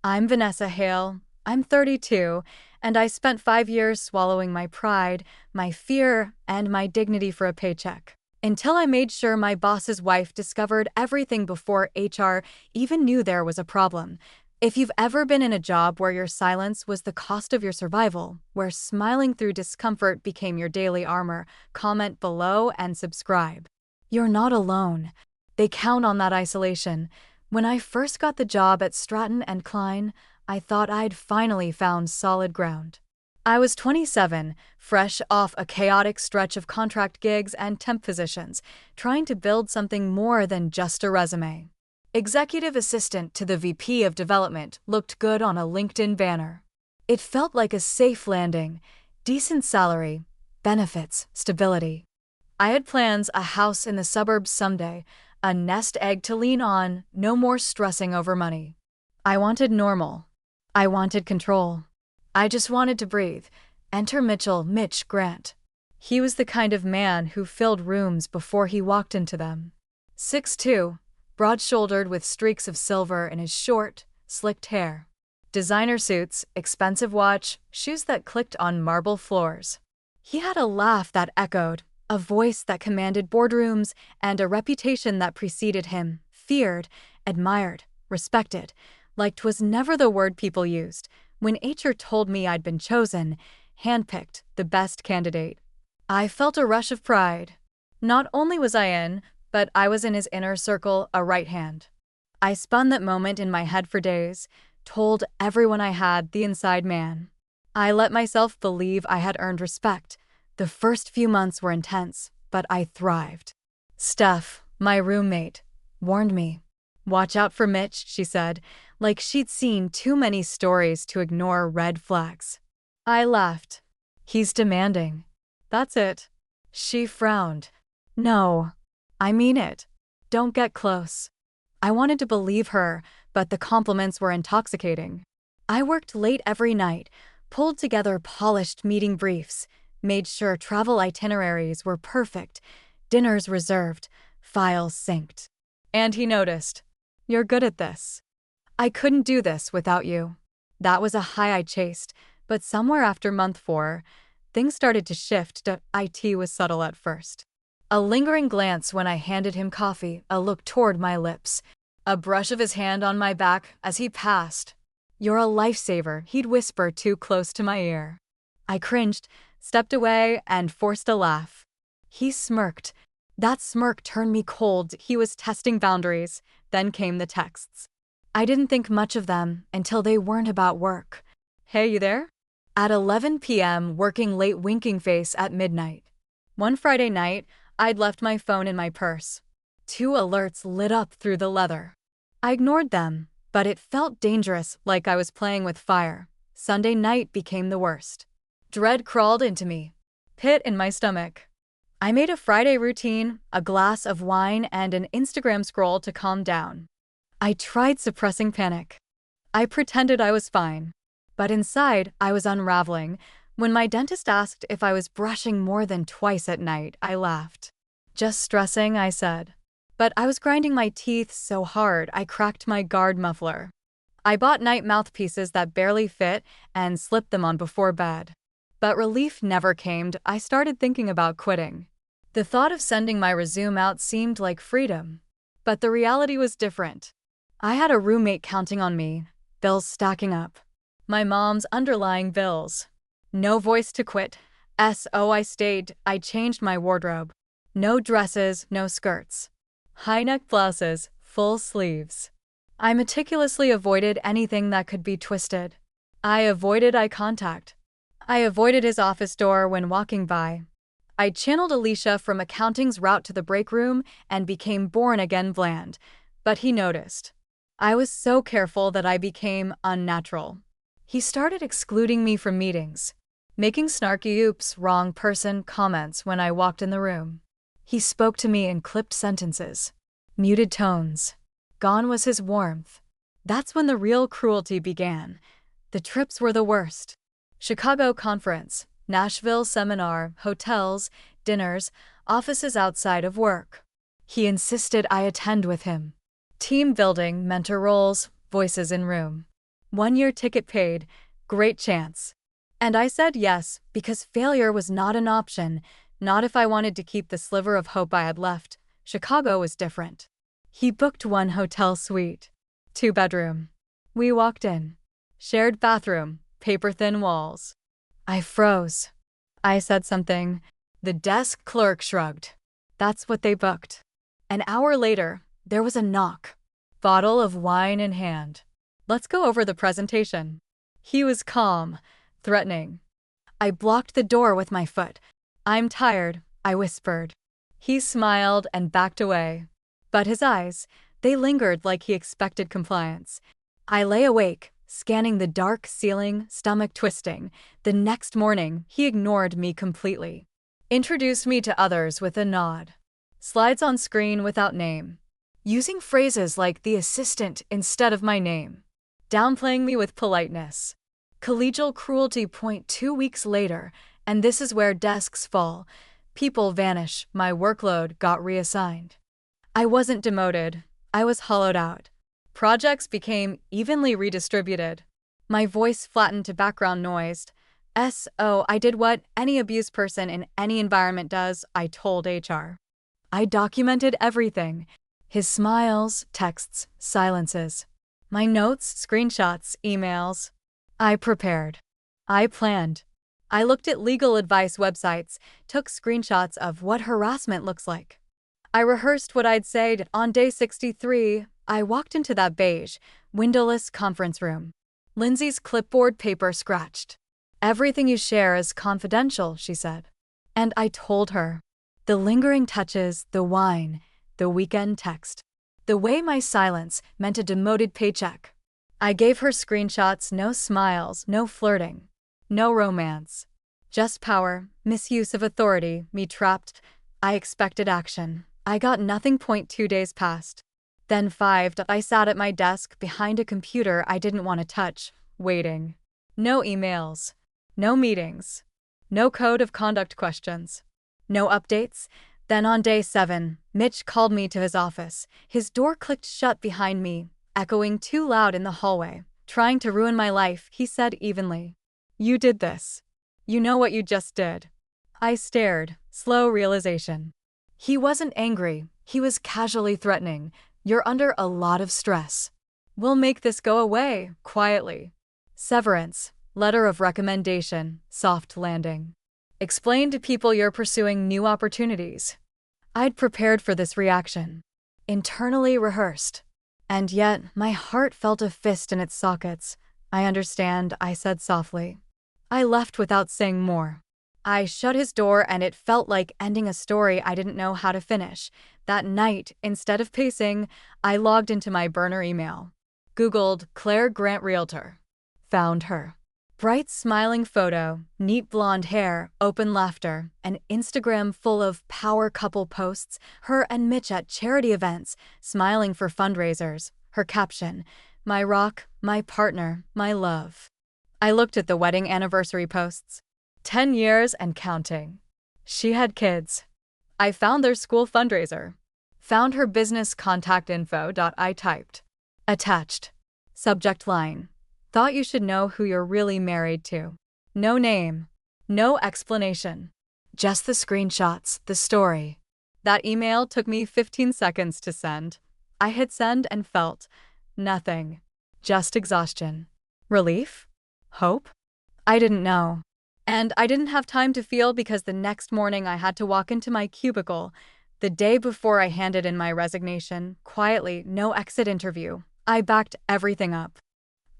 I'm Vanessa Hale. I'm 32, and I spent 5 years swallowing my pride, my fear, and my dignity for a paycheck. Until I made sure my boss's wife discovered everything before HR even knew there was a problem. If you've ever been in a job where your silence was the cost of your survival, where smiling through discomfort became your daily armor, comment below and subscribe. You're not alone. They count on that isolation. When I first got the job at Stratton and Klein, I thought I'd finally found solid ground. I was 27, fresh off a chaotic stretch of contract gigs and temp positions, trying to build something more than just a resume. Executive assistant to the VP of development looked good on a LinkedIn banner. It felt like a safe landing, decent salary, benefits, stability. I had plans: a house in the suburbs someday, a nest egg to lean on, no more stressing over money. I wanted normal. I wanted control. I just wanted to breathe. Enter Mitch Grant. He was the kind of man who filled rooms before he walked into them. 6'2", broad-shouldered with streaks of silver in his short, slicked hair. Designer suits, expensive watch, shoes that clicked on marble floors. He had a laugh that echoed, a voice that commanded boardrooms, and a reputation that preceded him, feared, admired, respected, like 'twas never the word people used. When HR told me I'd been chosen, handpicked, the best candidate, I felt a rush of pride. Not only was I in, but I was in his inner circle, a right hand. I spun that moment in my head for days, told everyone I had the inside man. I let myself believe I had earned respect. The first few months were intense, but I thrived. Steph, my roommate, warned me. "Watch out for Mitch," she said, like she'd seen too many stories to ignore red flags. I laughed. "He's demanding." "That's it." She frowned. "No, I mean it. Don't get close." I wanted to believe her, but the compliments were intoxicating. I worked late every night, pulled together polished meeting briefs, made sure travel itineraries were perfect, dinners reserved, files synced. And he noticed. "You're good at this. I couldn't do this without you." That was a high I chased, but somewhere after month 4, things started to shift. IT was subtle at first. A lingering glance when I handed him coffee, a look toward my lips, a brush of his hand on my back as he passed. "You're a lifesaver," he'd whisper too close to my ear. I cringed, stepped away, and forced a laugh. He smirked. That smirk turned me cold. He was testing boundaries. Then came the texts. I didn't think much of them until they weren't about work. "Hey, you there?" At 11 p.m., working late, winking face at midnight. One Friday night, I'd left my phone in my purse. 2 alerts lit up through the leather. I ignored them, but it felt dangerous, like I was playing with fire. Sunday night became the worst. Dread crawled into me. Pit in my stomach. I made a Friday routine, a glass of wine and an Instagram scroll to calm down. I tried suppressing panic. I pretended I was fine. But inside, I was unraveling. When my dentist asked if I was brushing more than twice at night, I laughed. "Just stressing," I said. But I was grinding my teeth so hard I cracked my guard muffler. I bought night mouthpieces that barely fit and slipped them on before bed. But relief never came. I started thinking about quitting. The thought of sending my resume out seemed like freedom. But the reality was different. I had a roommate counting on me, bills stacking up. My mom's underlying bills. No voice to quit. I stayed. I changed my wardrobe. No dresses, no skirts. High-neck blouses, full sleeves. I meticulously avoided anything that could be twisted. I avoided eye contact. I avoided his office door when walking by. I channeled Alicia from accounting's route to the break room and became born-again bland. But he noticed. I was so careful that I became unnatural. He started excluding me from meetings, making snarky "oops, wrong person" comments when I walked in the room. He spoke to me in clipped sentences, muted tones. Gone was his warmth. That's when the real cruelty began. The trips were the worst. Chicago conference, Nashville seminar, hotels, dinners, offices outside of work. He insisted I attend with him. Team building, mentor roles, voices in room. 1-year ticket paid. Great chance. And I said yes, because failure was not an option, not if I wanted to keep the sliver of hope I had left. Chicago was different. He booked 1 hotel suite. 2-bedroom. We walked in. Shared bathroom, paper-thin walls. I froze. I said something. The desk clerk shrugged. That's what they booked. An hour later, there was a knock. Bottle of wine in hand. Let's go over the presentation. He was calm, threatening. I blocked the door with my foot. I'm tired, I whispered. He smiled and backed away. But his eyes, they lingered like he expected compliance. I lay awake, scanning the dark ceiling, stomach twisting. The next morning, he ignored me completely. Introduced me to others with a nod. Slides on screen without name. Using phrases like the assistant instead of my name. Downplaying me with politeness. Collegial cruelty. 2 weeks later, and this is where desks fall. People vanish, my workload got reassigned. I wasn't demoted, I was hollowed out. Projects became evenly redistributed. My voice flattened to background noise. I did what any abused person in any environment does, I told HR. I documented everything. His smiles, texts, silences. My notes, screenshots, emails. I prepared. I planned. I looked at legal advice websites, took screenshots of what harassment looks like. I rehearsed what I'd say. On day 63, I walked into that beige, windowless conference room. Lindsay's clipboard paper scratched. Everything you share is confidential, she said. And I told her. The lingering touches, the wine, the weekend text. The way my silence meant a demoted paycheck. I gave her screenshots, no smiles, no flirting, no romance. Just power, misuse of authority, me trapped. I expected action. I got nothing. 2 days passed. Then 5. I sat at my desk behind a computer I didn't want to touch, waiting. No emails. No meetings. No code of conduct questions. No updates. Then on day 7, Mitch called me to his office. His door clicked shut behind me, echoing too loud in the hallway. Trying to ruin my life, he said evenly. You did this. You know what you just did. I stared, slow realization. He wasn't angry, he was casually threatening. You're under a lot of stress. We'll make this go away, quietly. Severance, letter of recommendation, soft landing. Explain to people you're pursuing new opportunities. I'd prepared for this reaction. Internally rehearsed. And yet, my heart felt a fist in its sockets. I understand, I said softly. I left without saying more. I shut his door and it felt like ending a story I didn't know how to finish. That night, instead of pacing, I logged into my burner email. Googled Claire Grant Realtor. Found her. Bright smiling photo, neat blonde hair, open laughter, an Instagram full of power couple posts, her and Mitch at charity events, smiling for fundraisers. Her caption, my rock, my partner, my love. I looked at the wedding anniversary posts. 10 years and counting. She had kids. I found their school fundraiser. Found her business contact info. I typed. Attached. Subject line. Thought you should know who you're really married to. No name. No explanation. Just the screenshots, the story. That email took me 15 seconds to send. I hit send and felt nothing. Just exhaustion. Relief? Hope? I didn't know. And I didn't have time to feel because the next morning I had to walk into my cubicle. The day before I handed in my resignation, quietly, no exit interview. I backed everything up.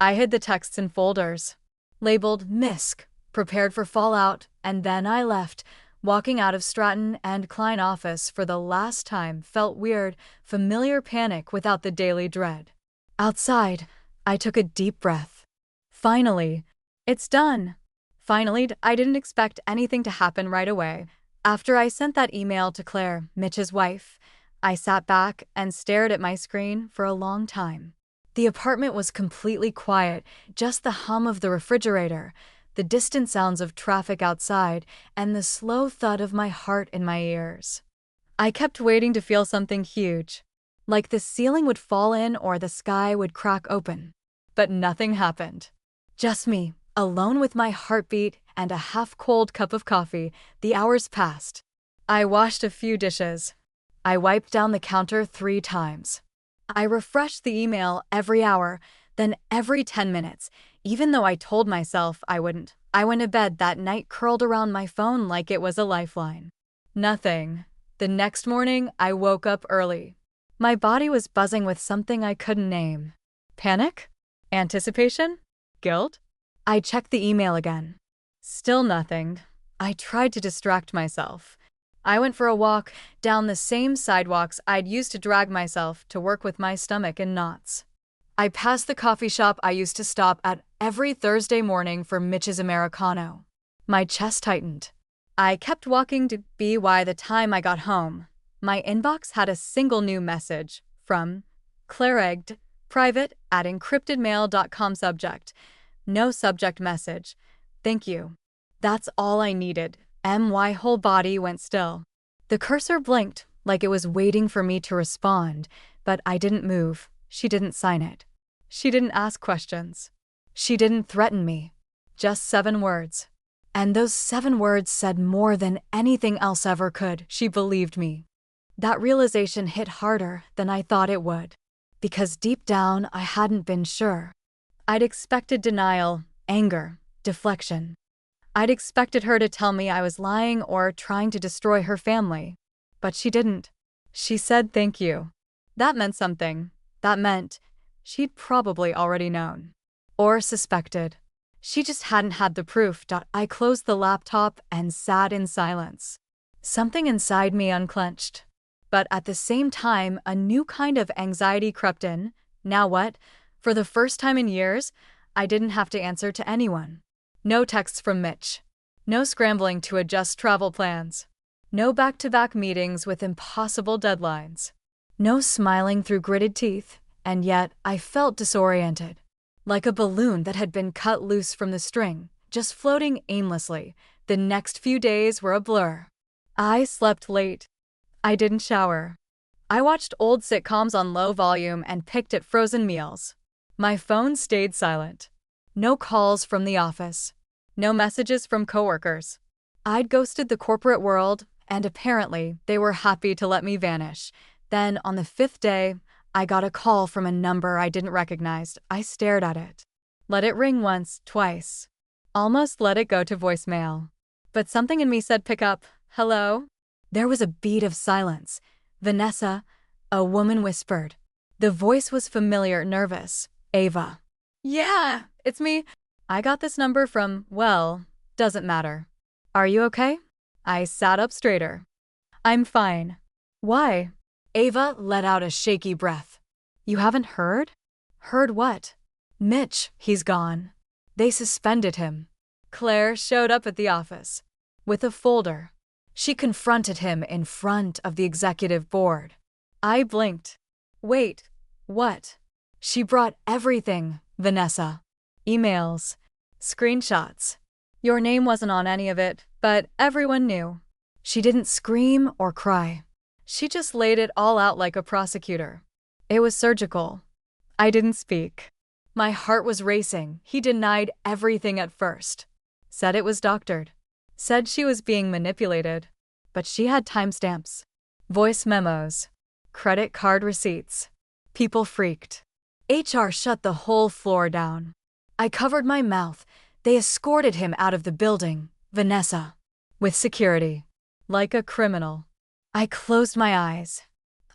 I hid the texts in folders. Labeled MISC, prepared for fallout, and then I left. Walking out of Stratton and Klein office for the last time felt weird, familiar panic without the daily dread. Outside, I took a deep breath. Finally, it's done. Finally, I didn't expect anything to happen right away. After I sent that email to Claire, Mitch's wife, I sat back and stared at my screen for a long time. The apartment was completely quiet, just the hum of the refrigerator, the distant sounds of traffic outside, and the slow thud of my heart in my ears. I kept waiting to feel something huge, like the ceiling would fall in or the sky would crack open. But nothing happened. Just me, alone with my heartbeat and a half-cold cup of coffee. The hours passed. I washed a few dishes. I wiped down the counter 3 times. I refreshed the email every hour, then every 10 minutes, even though I told myself I wouldn't. I went to bed that night curled around my phone like it was a lifeline. Nothing. The next morning, I woke up early. My body was buzzing with something I couldn't name. Panic? Anticipation? Guilt? I checked the email again. Still nothing. I tried to distract myself. I went for a walk down the same sidewalks I'd used to drag myself to work with my stomach in knots. I passed the coffee shop I used to stop at every Thursday morning for Mitch's Americano. My chest tightened. I kept walking to by the time I got home. My inbox had a single new message from Clairegged, private at encryptedmail.com subject. No subject message. Thank you. That's all I needed. My whole body went still. The cursor blinked like it was waiting for me to respond, but I didn't move. She didn't sign it. She didn't ask questions. She didn't threaten me. Just 7 words. And those 7 words said more than anything else ever could. She believed me. That realization hit harder than I thought it would, because deep down I hadn't been sure. I'd expected denial, anger, deflection. I'd expected her to tell me I was lying or trying to destroy her family. But she didn't. She said thank you. That meant something. That meant she'd probably already known. Or suspected. She just hadn't had the proof. I closed the laptop and sat in silence. Something inside me unclenched. But at the same time, a new kind of anxiety crept in. Now what? For the first time in years, I didn't have to answer to anyone. No texts from Mitch. No scrambling to adjust travel plans. No back-to-back meetings with impossible deadlines. No smiling through gritted teeth, and yet I felt disoriented. Like a balloon that had been cut loose from the string, just floating aimlessly. The next few days were a blur. I slept late. I didn't shower. I watched old sitcoms on low volume and picked at frozen meals. My phone stayed silent. No calls from the office. No messages from coworkers. I'd ghosted the corporate world, and apparently they were happy to let me vanish. Then, on the 5th day, I got a call from a number I didn't recognize. I stared at it. Let it ring once, twice. Almost let it go to voicemail. But something in me said pick up. Hello? There was a beat of silence. Vanessa, a woman whispered. The voice was familiar, nervous. Ava. Yeah, it's me. I got this number from, well, doesn't matter. Are you okay? I sat up straighter. I'm fine. Why? Ava let out a shaky breath. You haven't heard? Heard what? Mitch, he's gone. They suspended him. Claire showed up at the office. With a folder. She confronted him in front of the executive board. I blinked. Wait, what? She brought everything, Vanessa. Emails. Screenshots. Your name wasn't on any of it, but everyone knew. She didn't scream or cry. She just laid it all out like a prosecutor. It was surgical. I didn't speak. My heart was racing. He denied everything at first. Said it was doctored. Said she was being manipulated. But she had timestamps. Voice memos. Credit card receipts. People freaked. HR shut the whole floor down. I covered my mouth. They escorted him out of the building, Vanessa. With security. Like a criminal. I closed my eyes.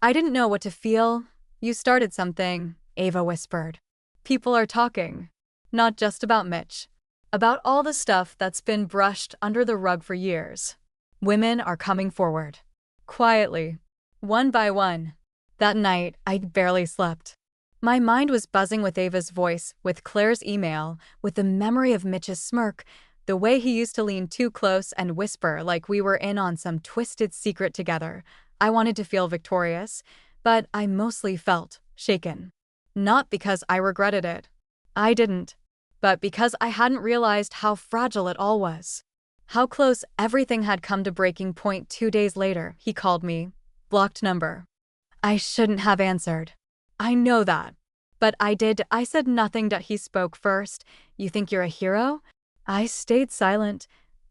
I didn't know what to feel. You started something, Ava whispered. People are talking. Not just about Mitch. About all the stuff that's been brushed under the rug for years. Women are coming forward. Quietly. One by one. That night, I barely slept. My mind was buzzing with Ava's voice, with Claire's email, with the memory of Mitch's smirk, the way he used to lean too close and whisper like we were in on some twisted secret together. I wanted to feel victorious, but I mostly felt shaken. Not because I regretted it. I didn't. But because I hadn't realized how fragile it all was. How close everything had come to breaking point. 2 days later, he called me. Blocked number. I shouldn't have answered. I know that. But I said nothing that he spoke first. You think you're a hero? I stayed silent.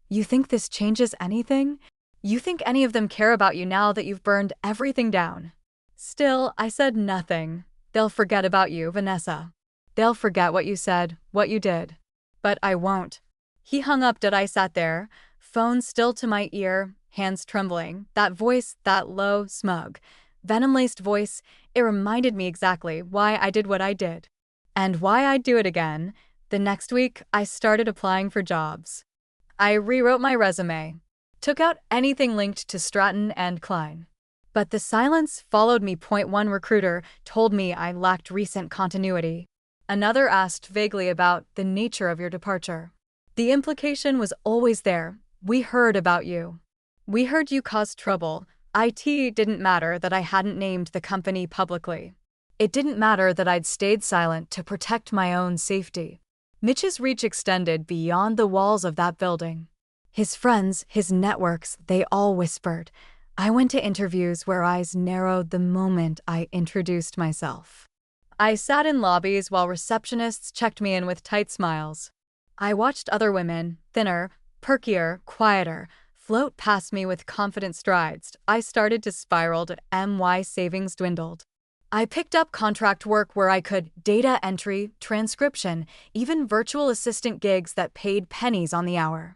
You think this changes anything? You think any of them care about you now that you've burned everything down? Still, I said nothing. They'll forget about you, Vanessa. They'll forget what you said, what you did. But I won't. He hung up. I sat there, phone still to my ear, hands trembling. That voice, that low, smug, venom-laced voice, it reminded me exactly why I did what I did. And why I'd do it again. The next week, I started applying for jobs. I rewrote my resume, took out anything linked to Stratton and Klein. But the silence followed me. Point one recruiter told me I lacked recent continuity. Another asked vaguely about the nature of your departure. The implication was always there. We heard about you. We heard you caused trouble. It didn't matter that I hadn't named the company publicly. It didn't matter that I'd stayed silent to protect my own safety. Mitch's reach extended beyond the walls of that building. His friends, his networks, they all whispered. I went to interviews where eyes narrowed the moment I introduced myself. I sat in lobbies while receptionists checked me in with tight smiles. I watched other women, thinner, perkier, quieter, float past me with confident strides. I started to spiral. My savings dwindled. I picked up contract work where I could, data entry, transcription, even virtual assistant gigs that paid pennies on the hour.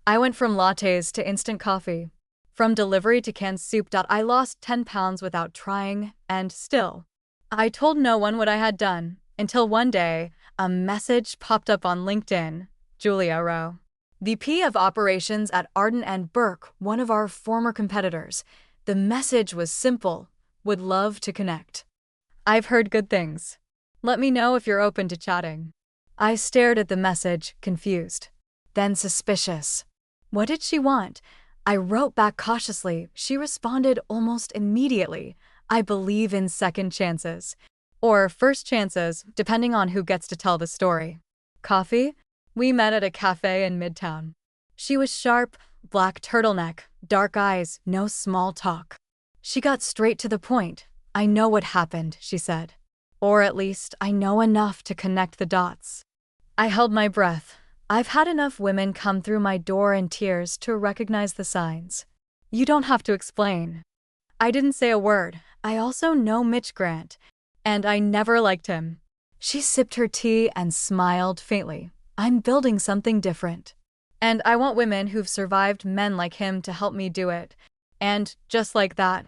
I went from lattes to instant coffee, from delivery to canned soup. I lost 10 pounds without trying, and still, I told no one what I had done, until one day, a message popped up on LinkedIn. Julia Rowe, VP of Operations at Arden and Burke, one of our former competitors. The message was simple: would love to connect. I've heard good things. Let me know if you're open to chatting. I stared at the message, confused, then suspicious. What did she want? I wrote back cautiously. She responded almost immediately. I believe in second chances. Or first chances, depending on who gets to tell the story. Coffee? We met at a cafe in Midtown. She was sharp, black turtleneck, dark eyes, no small talk. She got straight to the point. I know what happened, she said. Or at least, I know enough to connect the dots. I held my breath. I've had enough women come through my door in tears to recognize the signs. You don't have to explain. I didn't say a word. I also know Mitch Grant, and I never liked him. She sipped her tea and smiled faintly. I'm building something different. And I want women who've survived men like him to help me do it. And just like that,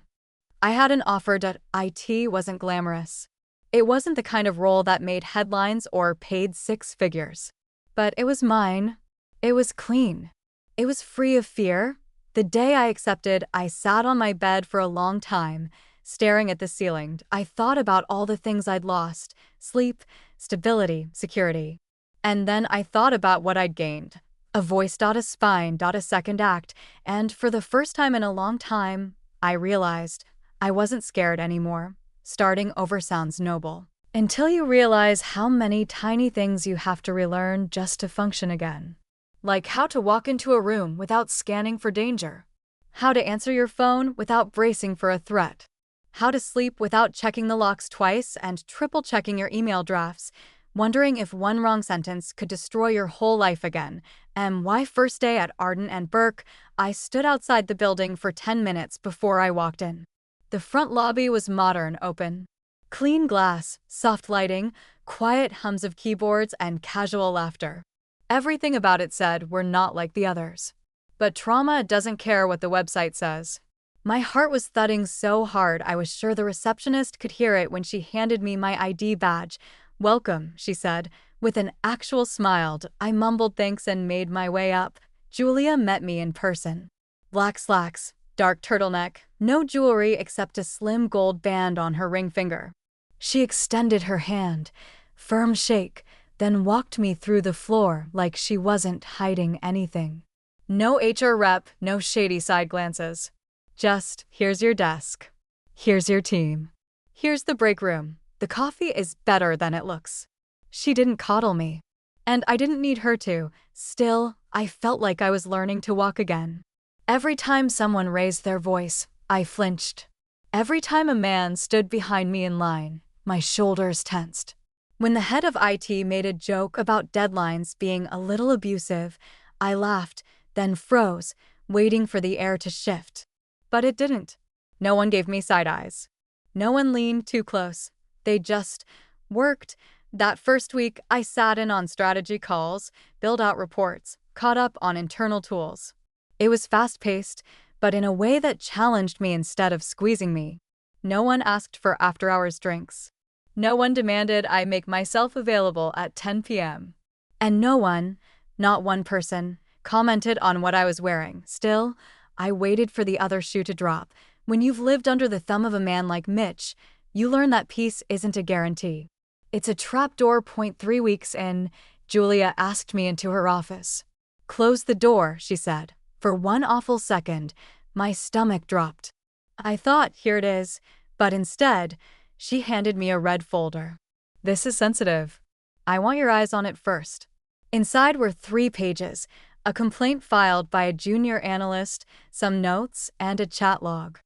I had an offer that IT wasn't glamorous. It wasn't the kind of role that made headlines or paid six figures. But it was mine. It was clean. It was free of fear. The day I accepted, I sat on my bed for a long time, staring at the ceiling. I thought about all the things I'd lost: sleep, stability, security. And then I thought about what I'd gained. A voice, a spine, a second act. And for the first time in a long time, I realized I wasn't scared anymore. Starting over sounds noble, until you realize how many tiny things you have to relearn just to function again. Like how to walk into a room without scanning for danger. How to answer your phone without bracing for a threat. How to sleep without checking the locks twice and triple-checking your email drafts, wondering if one wrong sentence could destroy your whole life again. And why first day at Arden and Burke, I stood outside the building for 10 minutes before I walked in. The front lobby was modern, open. Clean glass, soft lighting, quiet hums of keyboards, and casual laughter. Everything about it said we're not like the others. But trauma doesn't care what the website says. My heart was thudding so hard I was sure the receptionist could hear it when she handed me my ID badge. Welcome, she said, with an actual smile. I mumbled thanks and made my way up. Julia met me in person. Black slacks, dark turtleneck, no jewelry except a slim gold band on her ring finger. She extended her hand, firm shake, then walked me through the floor like she wasn't hiding anything. No HR rep, no shady side glances. Just, here's your desk. Here's your team. Here's the break room. The coffee is better than it looks. She didn't coddle me. And I didn't need her to. Still, I felt like I was learning to walk again. Every time someone raised their voice, I flinched. Every time a man stood behind me in line, my shoulders tensed. When the head of IT made a joke about deadlines being a little abusive, I laughed, then froze, waiting for the air to shift. But it didn't. No one gave me side eyes. No one leaned too close. They just worked. That first week, I sat in on strategy calls, built out reports, caught up on internal tools. It was fast-paced, but in a way that challenged me instead of squeezing me. No one asked for after-hours drinks. No one demanded I make myself available at 10 p.m. And no one, not one person, commented on what I was wearing. Still, I waited for the other shoe to drop. When you've lived under the thumb of a man like Mitch, you learn that peace isn't a guarantee. It's a trapdoor. 3 weeks in, Julia asked me into her office. "Close the door," she said. For one awful second, my stomach dropped. I thought, here it is, but instead, she handed me a red folder. "This is sensitive. I want your eyes on it first." Inside were 3 pages, a complaint filed by a junior analyst, some notes, and a chat log.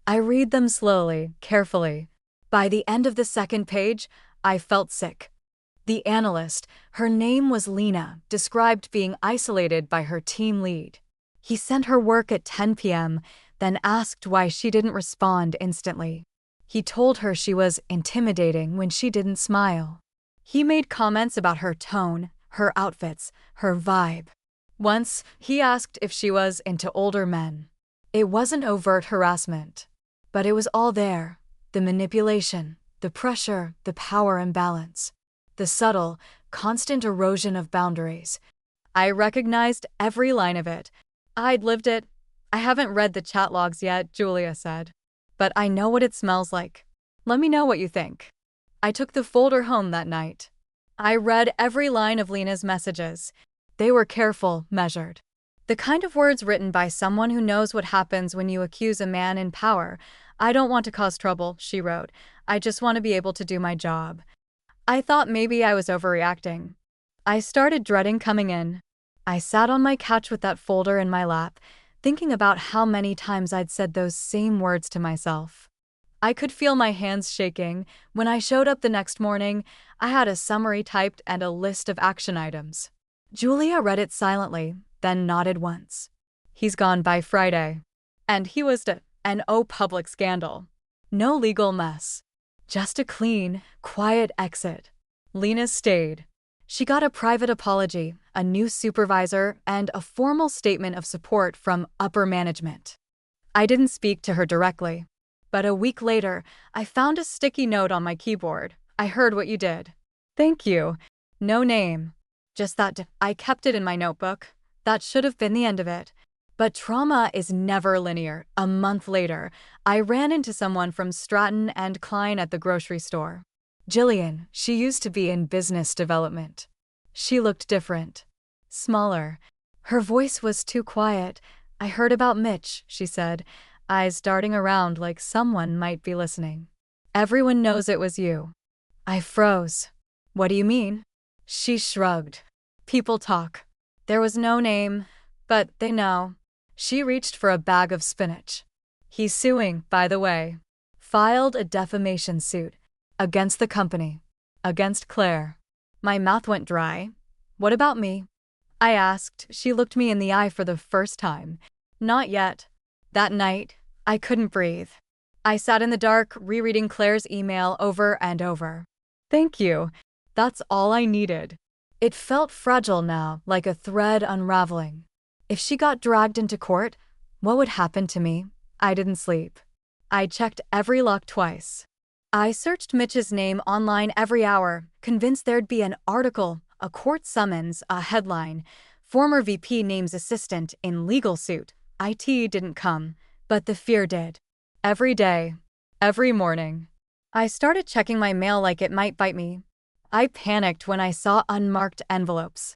I read them slowly, carefully. By the end of the second page, I felt sick. The analyst, her name was Lena, described being isolated by her team lead. He sent her work at 10 p.m., then asked why she didn't respond instantly. He told her she was intimidating when she didn't smile. He made comments about her tone, her outfits, her vibe. Once, he asked if she was into older men. It wasn't overt harassment, but it was all there. The manipulation, the pressure, the power imbalance. The subtle, constant erosion of boundaries. I recognized every line of it. I'd lived it. "I haven't read the chat logs yet," Julia said. "But I know what it smells like. Let me know what you think." I took the folder home that night. I read every line of Lena's messages. They were careful, measured. The kind of words written by someone who knows what happens when you accuse a man in power. "I don't want to cause trouble," she wrote. "I just want to be able to do my job." I thought maybe I was overreacting. I started dreading coming in. I sat on my couch with that folder in my lap, thinking about how many times I'd said those same words to myself. I could feel my hands shaking. When I showed up the next morning, I had a summary typed and a list of action items. Julia read it silently, then nodded once. "He's gone by Friday." And he was an public scandal. No legal mess. Just a clean, quiet exit. Lena stayed. She got a private apology, a new supervisor, and a formal statement of support from upper management. I didn't speak to her directly. But a week later, I found a sticky note on my keyboard. "I heard what you did. Thank you." No name. Just that I kept it in my notebook. That should have been the end of it. But trauma is never linear. A month later, I ran into someone from Stratton and Klein at the grocery store. Jillian, she used to be in business development. She looked different. Smaller. Her voice was too quiet. "I heard about Mitch," she said, eyes darting around like someone might be listening. "Everyone knows it was you." I froze. "What do you mean?" She shrugged. "People talk. There was no name, but they know." She reached for a bag of spinach. "He's suing, by the way. Filed a defamation suit. Against the company. Against Claire." My mouth went dry. "What about me?" I asked. She looked me in the eye for the first time. "Not yet." That night, I couldn't breathe. I sat in the dark, rereading Claire's email over and over. "Thank you." That's all I needed. It felt fragile now, like a thread unraveling. If she got dragged into court, what would happen to me? I didn't sleep. I checked every lock twice. I searched Mitch's name online every hour, convinced there'd be an article, a court summons, a headline. Former VP names assistant in legal suit. IT didn't come, but the fear did. Every day. Every morning. I started checking my mail like it might bite me. I panicked when I saw unmarked envelopes.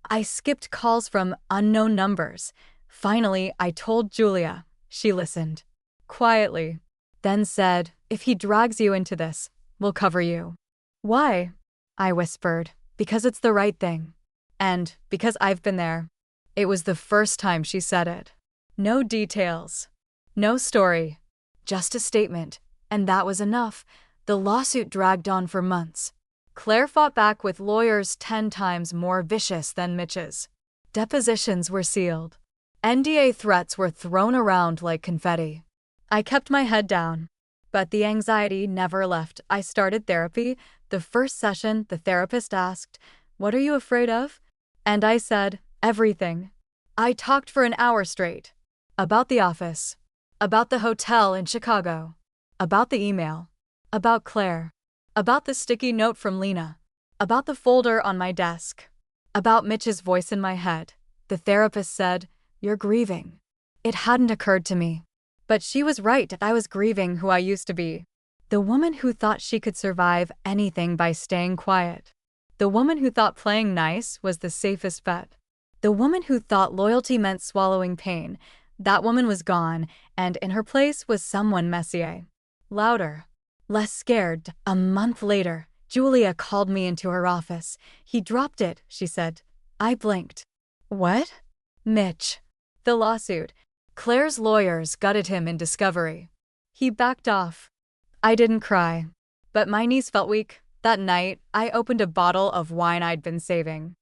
I skipped calls from unknown numbers. Finally, I told Julia. She listened. Quietly. Then said, "If he drags you into this, we'll cover you." "Why?" I whispered. "Because it's the right thing. And because I've been there." It was the first time she said it. No details. No story. Just a statement. And that was enough. The lawsuit dragged on for months. Claire fought back with lawyers 10 times more vicious than Mitch's. Depositions were sealed. NDA threats were thrown around like confetti. I kept my head down. But the anxiety never left. I started therapy. The first session, the therapist asked, "What are you afraid of?" And I said, "Everything." I talked for an hour straight. About the office. About the hotel in Chicago. About the email. About Claire. About the sticky note from Lena. About the folder on my desk. About Mitch's voice in my head. The therapist said, "You're grieving." It hadn't occurred to me. But she was right. I was grieving who I used to be. The woman who thought she could survive anything by staying quiet. The woman who thought playing nice was the safest bet. The woman who thought loyalty meant swallowing pain. That woman was gone, and in her place was someone messier. Louder. Less scared. A month later, Julia called me into her office. "He dropped it," she said. I blinked. What? Mitch. The lawsuit. Claire's lawyers gutted him in discovery. He backed off. I didn't cry. But my knees felt weak. That night, I opened a bottle of wine I'd been saving.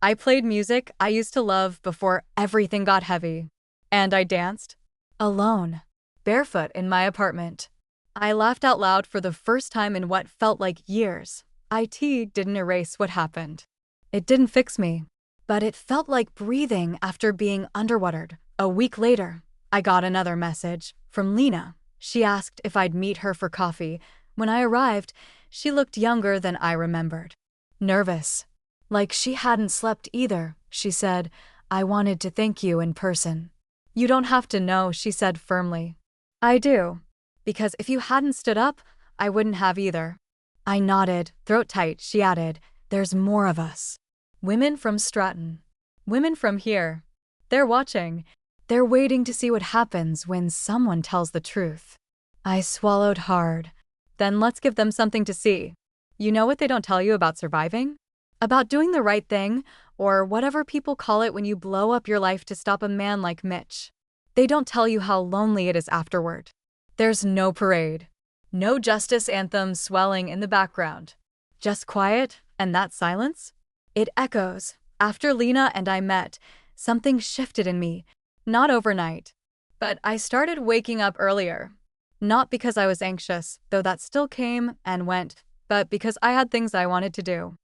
I played music I used to love before everything got heavy. And I danced. Alone. Barefoot in my apartment. I laughed out loud for the first time in what felt like years. IT didn't erase what happened. It didn't fix me. But it felt like breathing after being underwatered. A week later, I got another message from Lena. She asked if I'd meet her for coffee. When I arrived, she looked younger than I remembered. Nervous. Like she hadn't slept either. She said, "I wanted to thank you in person." "You don't have to know," she said firmly. "I do. Because if you hadn't stood up, I wouldn't have either." I nodded, throat tight. She added, "There's more of us. Women from Stratton. Women from here. They're watching. They're waiting to see what happens when someone tells the truth." I swallowed hard. Then let's give them something to see. You know what they don't tell you about surviving? About doing the right thing, or whatever people call it when you blow up your life to stop a man like Mitch. They don't tell you how lonely it is afterward. There's no parade. No justice anthem swelling in the background. Just quiet, and that silence? It echoes. After Lena and I met, something shifted in me. Not overnight. But I started waking up earlier. Not because I was anxious, though that still came and went, but because I had things I wanted to do.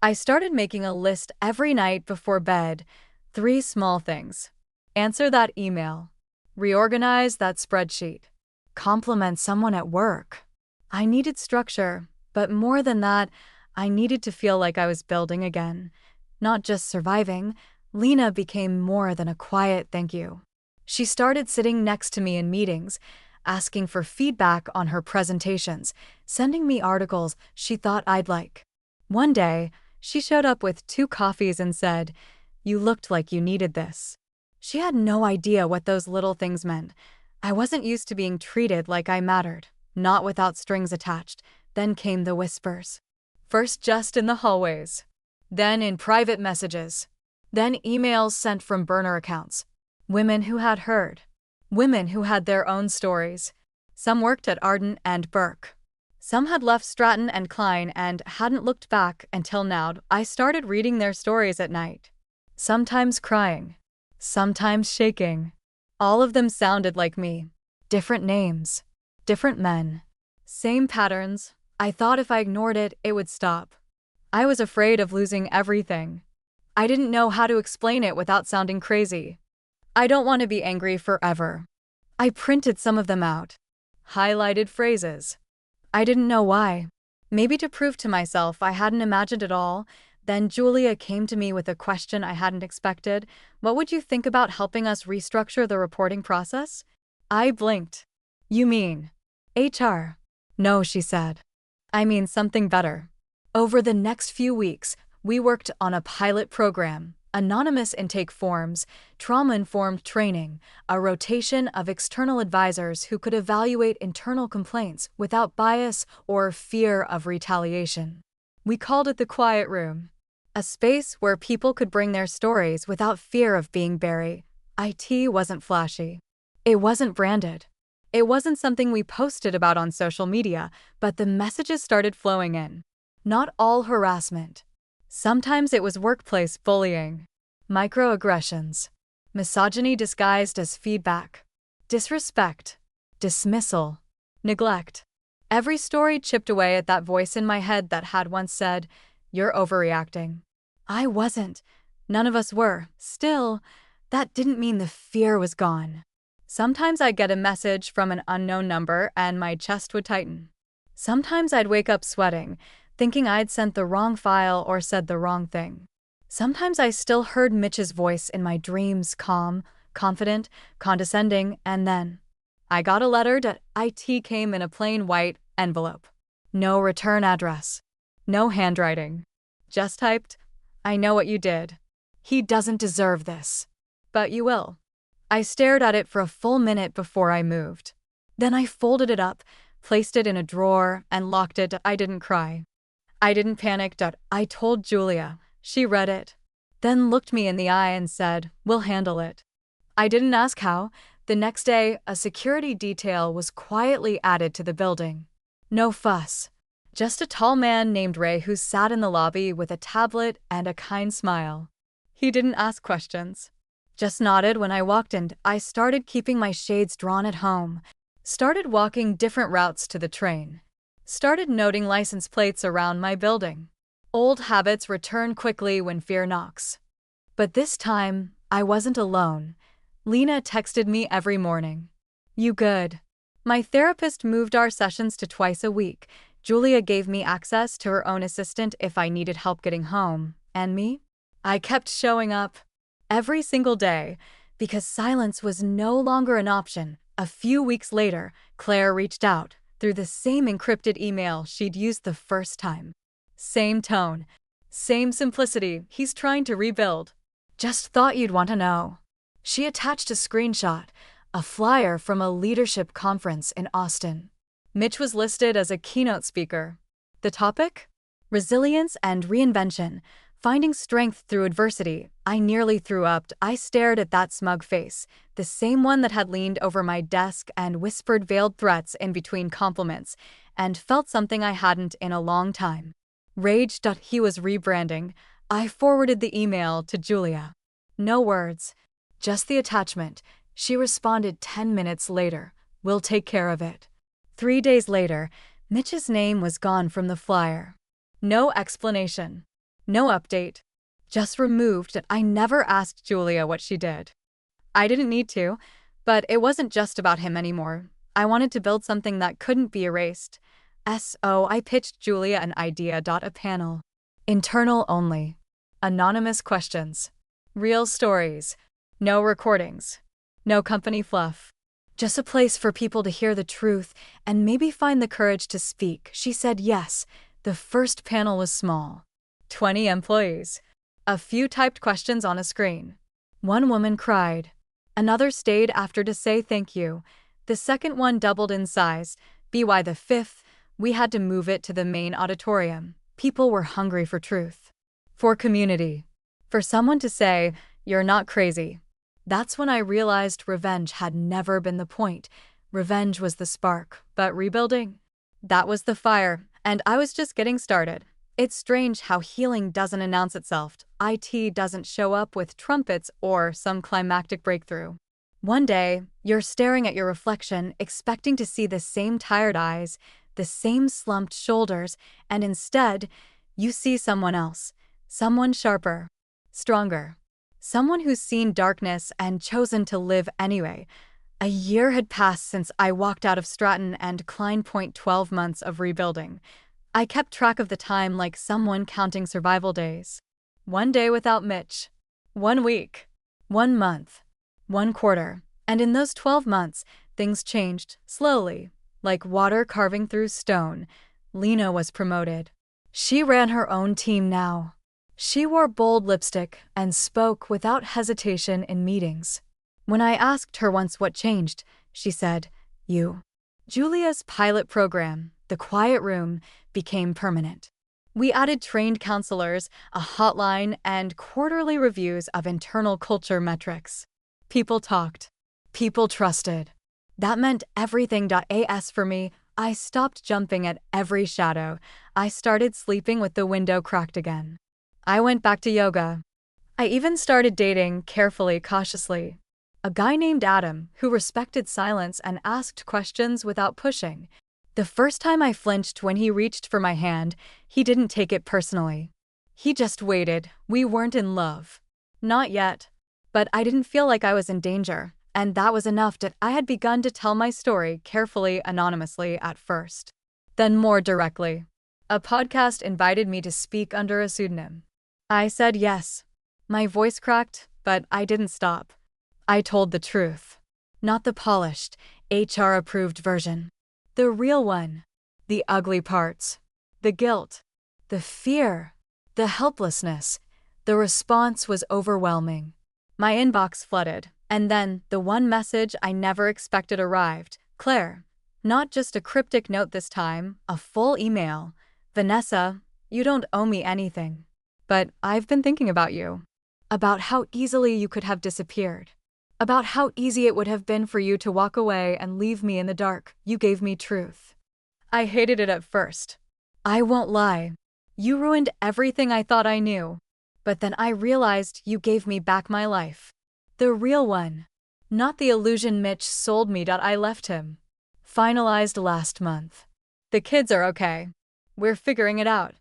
I started making a list every night before bed. 3 small things. Answer that email. Reorganize that spreadsheet. Compliment someone at work. I needed structure, but more than that, I needed to feel like I was building again. Not just surviving. Lena became more than a quiet thank you. She started sitting next to me in meetings, asking for feedback on her presentations, sending me articles she thought I'd like. One day, she showed up with 2 coffees and said, "You looked like you needed this." She had no idea what those little things meant. I wasn't used to being treated like I mattered, not without strings attached. Then came the whispers. First just in the hallways. Then in private messages. Then emails sent from burner accounts. Women who had heard. Women who had their own stories. Some worked at Arden and Burke. Some had left Stratton and Klein and hadn't looked back until now. I started reading their stories at night. Sometimes crying. Sometimes shaking. All of them sounded like me. Different names. Different men. Same patterns. I thought if I ignored it, it would stop. I was afraid of losing everything. I didn't know how to explain it without sounding crazy. I don't want to be angry forever. I printed some of them out. Highlighted phrases. I didn't know why. Maybe to prove to myself I hadn't imagined it all. Then Julia came to me with a question I hadn't expected. "What would you think about helping us restructure the reporting process?" I blinked. "You mean HR?" "No," she said. "I mean something better." Over the next few weeks, we worked on a pilot program, anonymous intake forms, trauma-informed training, a rotation of external advisors who could evaluate internal complaints without bias or fear of retaliation. We called it the quiet room, a space where people could bring their stories without fear of being buried. IT wasn't flashy. It wasn't branded. It wasn't something we posted about on social media, but the messages started flowing in. Not all harassment. Sometimes it was workplace bullying, microaggressions, misogyny disguised as feedback, disrespect, dismissal, neglect. Every story chipped away at that voice in my head that had once said, "You're overreacting." I wasn't. None of us were. Still, that didn't mean the fear was gone. Sometimes I'd get a message from an unknown number and my chest would tighten. Sometimes I'd wake up sweating, thinking I'd sent the wrong file or said the wrong thing. Sometimes I still heard Mitch's voice in my dreams, calm, confident, condescending, and then I got a letter that IT came in a plain white envelope. No return address. No handwriting. Just typed, "I know what you did. He doesn't deserve this. But you will." I stared at it for a full minute before I moved. Then I folded it up, placed it in a drawer, and locked it. I didn't cry. I didn't panic. I told Julia. She read it, then looked me in the eye and said, "We'll handle it." I didn't ask how. The next day, a security detail was quietly added to the building. No fuss. Just a tall man named Ray who sat in the lobby with a tablet and a kind smile. He didn't ask questions. Just nodded when I walked in. I started keeping my shades drawn at home. Started walking different routes to the train. Started noting license plates around my building. Old habits return quickly when fear knocks. But this time, I wasn't alone. Lena texted me every morning. "You good?" My therapist moved our sessions to twice a week. Julia gave me access to her own assistant if I needed help getting home. And me? I kept showing up. Every single day, because silence was no longer an option. A few weeks later, Claire reached out, through the same encrypted email she'd used the first time. Same tone. Same simplicity. "He's trying to rebuild. Just thought you'd want to know." She attached a screenshot, a flyer from a leadership conference in Austin. Mitch was listed as a keynote speaker. The topic? Resilience and reinvention. Finding strength through adversity. I nearly threw up. I stared at that smug face, the same one that had leaned over my desk and whispered veiled threats in between compliments, and felt something I hadn't in a long time. Rage. He was rebranding. I forwarded the email to Julia. No words, just the attachment. She responded 10 minutes later. "We'll take care of it." 3 days later, Mitch's name was gone from the flyer. No explanation. No update. Just removed. I never asked Julia what she did. I didn't need to, but it wasn't just about him anymore. I wanted to build something that couldn't be erased. I pitched Julia an idea. A panel. Internal only. Anonymous questions. Real stories. No recordings. No company fluff. Just a place for people to hear the truth and maybe find the courage to speak. She said yes. The first panel was small. 20 employees. A few typed questions on a screen. One woman cried. Another stayed after to say thank you. The second one doubled in size. By the fifth, we had to move it to the main auditorium. People were hungry for truth. For community. For someone to say, "You're not crazy." That's when I realized revenge had never been the point. Revenge was the spark, but rebuilding? That was the fire, and I was just getting started. It's strange how healing doesn't announce itself. IT doesn't show up with trumpets or some climactic breakthrough. One day, you're staring at your reflection, expecting to see the same tired eyes, the same slumped shoulders, and instead, you see someone else. Someone sharper, stronger. Someone who's seen darkness and chosen to live anyway. A year had passed since I walked out of Stratton and Klein Point. 12 months of rebuilding. I kept track of the time like someone counting survival days. 1 day without Mitch. 1 week. 1 month. 1 quarter. And in those 12 months, things changed, slowly, like water carving through stone. Lena was promoted. She ran her own team now. She wore bold lipstick and spoke without hesitation in meetings. When I asked her once what changed, she said, "You." Julia's pilot program, The Quiet Room, became permanent. We added trained counselors, a hotline, and quarterly reviews of internal culture metrics. People talked. People trusted. That meant everything. As for me, I stopped jumping at every shadow. I started sleeping with the window cracked again. I went back to yoga. I even started dating, carefully, cautiously. A guy named Adam, who respected silence and asked questions without pushing. The first time I flinched when he reached for my hand, he didn't take it personally. He just waited. We weren't in love. Not yet. But I didn't feel like I was in danger, and that was enough. I had begun to tell my story carefully, anonymously at first. Then more directly. A podcast invited me to speak under a pseudonym. I said yes. My voice cracked, but I didn't stop. I told the truth. Not the polished, HR-approved version. The real one. The ugly parts. The guilt. The fear. The helplessness. The response was overwhelming. My inbox flooded, and then the one message I never expected arrived. Claire. Not just a cryptic note this time, a full email. Vanessa, you don't owe me anything. But I've been thinking about you. About how easily you could have disappeared. About how easy it would have been for you to walk away and leave me in the dark. You gave me truth. I hated it at first. I won't lie. You ruined everything I thought I knew. But then I realized you gave me back my life. The real one. Not the illusion Mitch sold me. I left him. Finalized last month. The kids are okay. We're figuring it out.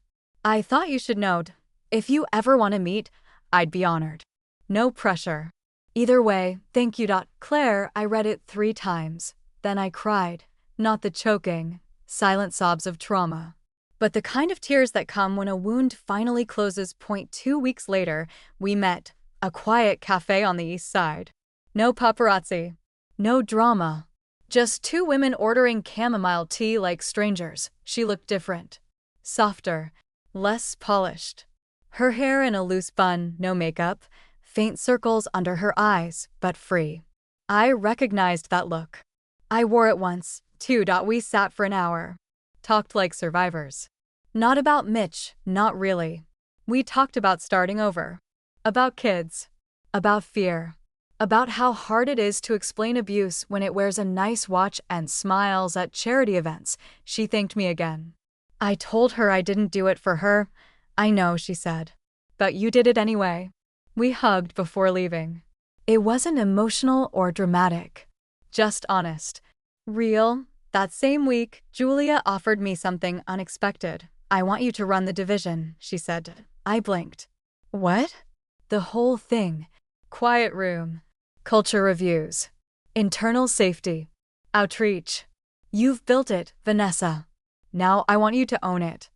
I thought you should know. If you ever want to meet, I'd be honored. No pressure. Either way, thank you. Claire, I read it 3 times. Then I cried. Not the choking, silent sobs of trauma, but the kind of tears that come when a wound finally closes. 2 weeks later, we met. A quiet cafe on the east side. No paparazzi. No drama. Just 2 women ordering chamomile tea like strangers. She looked different. Softer. Less polished. Her hair in a loose bun, no makeup. Faint circles under her eyes, but free. I recognized that look. I wore it once, too. We sat for an hour. Talked like survivors. Not about Mitch, not really. We talked about starting over. About kids. About fear. About how hard it is to explain abuse when it wears a nice watch and smiles at charity events. She thanked me again. I told her I didn't do it for her. I know, she said. But you did it anyway. We hugged before leaving. It wasn't emotional or dramatic. Just honest. Real. That same week, Julia offered me something unexpected. I want you to run the division, she said. I blinked. What? The whole thing. Quiet room. Culture reviews. Internal safety. Outreach. You've built it, Vanessa. Now I want you to own it.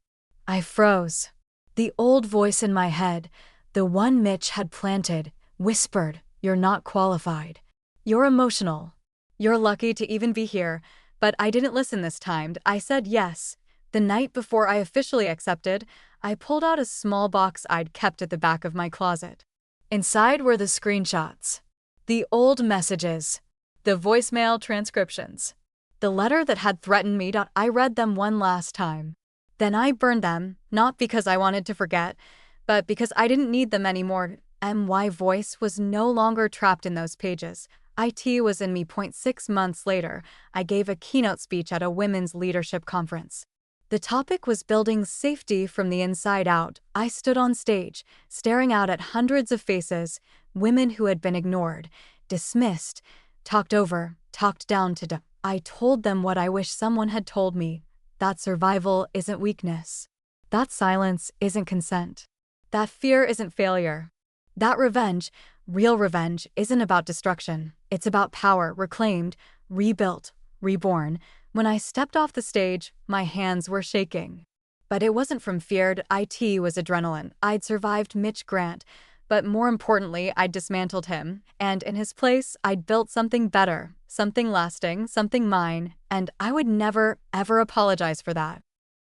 I froze. The old voice in my head, the one Mitch had planted, whispered, "You're not qualified. You're emotional. You're lucky to even be here." But I didn't listen this time. I said yes. The night before I officially accepted, I pulled out a small box I'd kept at the back of my closet. Inside were the screenshots. The old messages. The voicemail transcriptions. The letter that had threatened me. I read them one last time. Then I burned them, not because I wanted to forget, but because I didn't need them anymore. My voice was no longer trapped in those pages. IT was in me. 6 months later, I gave a keynote speech at a women's leadership conference. The topic was building safety from the inside out. I stood on stage, staring out at hundreds of faces, women who had been ignored, dismissed, talked over, talked down to. I told them what I wish someone had told me. That survival isn't weakness. That silence isn't consent. That fear isn't failure. That revenge, real revenge, isn't about destruction. It's about power, reclaimed, rebuilt, reborn. When I stepped off the stage, my hands were shaking. But it wasn't from fear. IT was adrenaline. I'd survived Mitch Grant, but more importantly, I'd dismantled him. And in his place, I'd built something better, something lasting, something mine, and I would never, ever apologize for that.